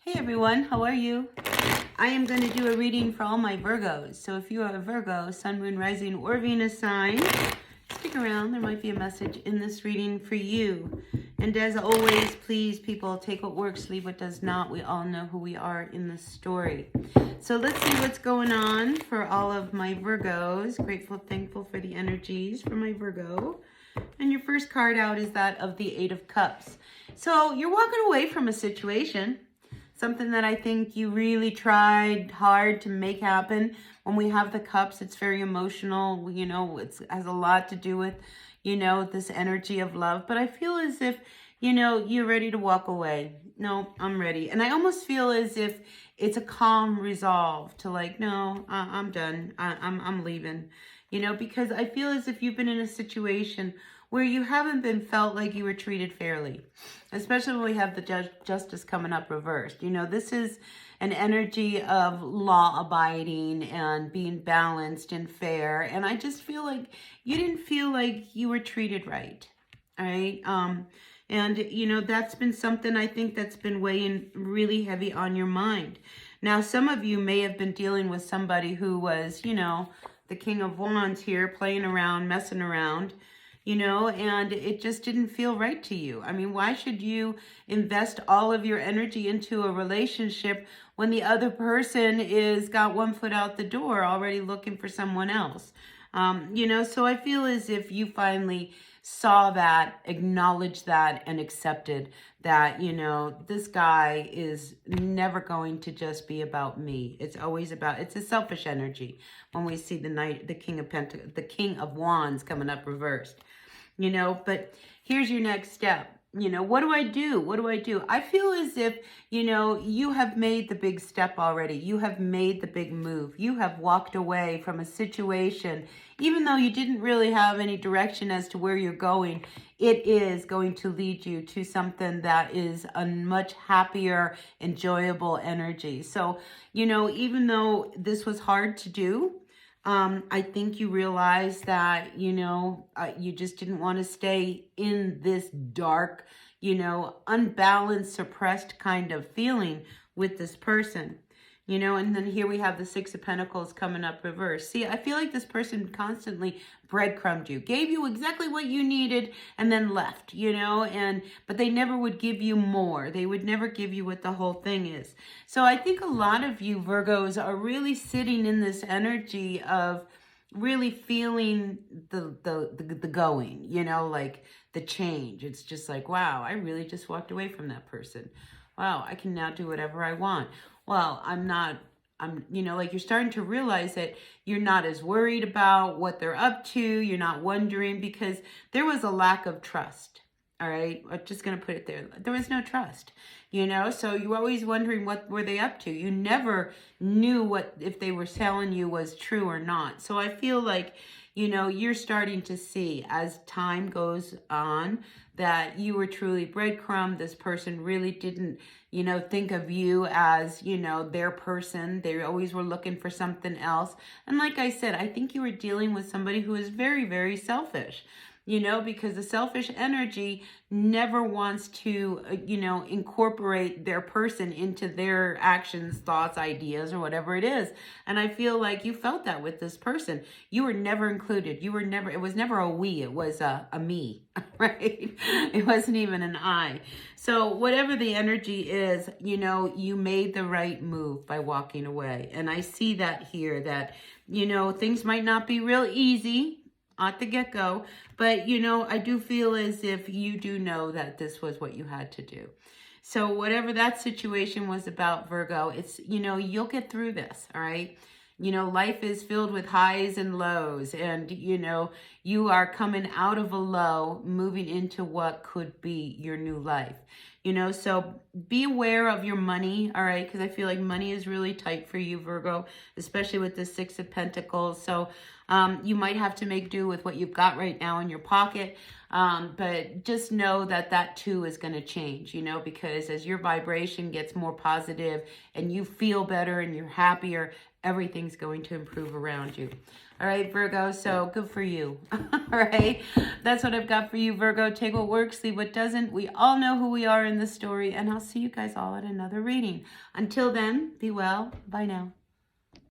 Hey everyone, how are you? I am going to do a reading for all my Virgos. So if you are a Virgo, Sun, Moon, Rising, or Venus sign, stick around. There might be a message in this reading for you. And as always, please, people, take what works, leave what does not. We all know who we are in this story. So let's see what's going on for all of my Virgos. Grateful, thankful for the energies for my Virgo. And your first card out is that of the Eight of Cups. So you're walking away from a situation. Something that I think you really tried hard to make happen. When we have the cups, it's very emotional. You know, it has a lot to do with, this energy of love. But I feel as if, you're ready to walk away. No, I'm ready. And I almost feel as if it's a calm resolve to like, no, I'm done. I'm leaving. Because I feel as if you've been in a situation where you haven't been felt like you were treated fairly, especially when we have the justice coming up reversed. This is an energy of law abiding and being balanced and fair. And I just feel like you didn't feel like you were treated right. All right. And that's been something I think that's been weighing really heavy on your mind. Now, some of you may have been dealing with somebody who was, the King of Wands here, playing around, messing around, and it just didn't feel right to you. I mean, why should you invest all of your energy into a relationship when the other person is got one foot out the door already looking for someone else? So I feel as if you finally saw that, acknowledged that, and accepted that, this guy is never going to just be about me. It's always about, it's a selfish energy when we see the King of Wands coming up reversed, but here's your next step. What do I do? What do I do? I feel as if, you have made the big step already. You have made the big move. You have walked away from a situation, even though you didn't really have any direction as to where you're going. It is going to lead you to something that is a much happier, enjoyable energy. So, even though this was hard to do, I think you realize that, you just didn't want to stay in this dark, unbalanced, suppressed kind of feeling with this person, and then here we have the Six of Pentacles coming up reverse. See, I feel like this person constantly breadcrumbed you, gave you exactly what you needed, and then left, but they never would give you more. They would never give you what the whole thing is. So I think a lot of you Virgos are really sitting in this energy of really feeling the going, like the change. It's just like, wow, I really just walked away from that person. Wow, I can now do whatever I want. Well, like you're starting to realize that you're not as worried about what they're up to. You're not wondering because there was a lack of trust. All right. I'm just going to put it there. There was no trust, so you were always wondering what were they up to. You never knew what, if they were telling you was true or not. So I feel like, you're starting to see as time goes on that you were truly breadcrumbed. This person really didn't, think of you as, their person. They always were looking for something else. And like I said, I think you were dealing with somebody who is very, very selfish. Because the selfish energy never wants to, incorporate their person into their actions, thoughts, ideas, or whatever it is. And I feel like you felt that with this person. You were never included. It was never a we, it was a me, right? It wasn't even an I. So whatever the energy is, you made the right move by walking away. And I see that here that, things might not be real easy at the get-go, but I do feel as if you do know that this was what you had to do. So whatever that situation was about, Virgo, it's, you'll get through this, all right? Life is filled with highs and lows, and, you are coming out of a low, moving into what could be your new life. So be aware of your money, all right? Because I feel like money is really tight for you, Virgo, especially with the Six of Pentacles. So you might have to make do with what you've got right now in your pocket. But just know that that too is going to change, because as your vibration gets more positive and you feel better and you're happier, everything's going to improve around you. All right, Virgo, so good for you. All right, that's what I've got for you, Virgo. Take what works, leave what doesn't. We all know who we are in this story, and I'll see you guys all at another reading. Until then, be well. Bye now.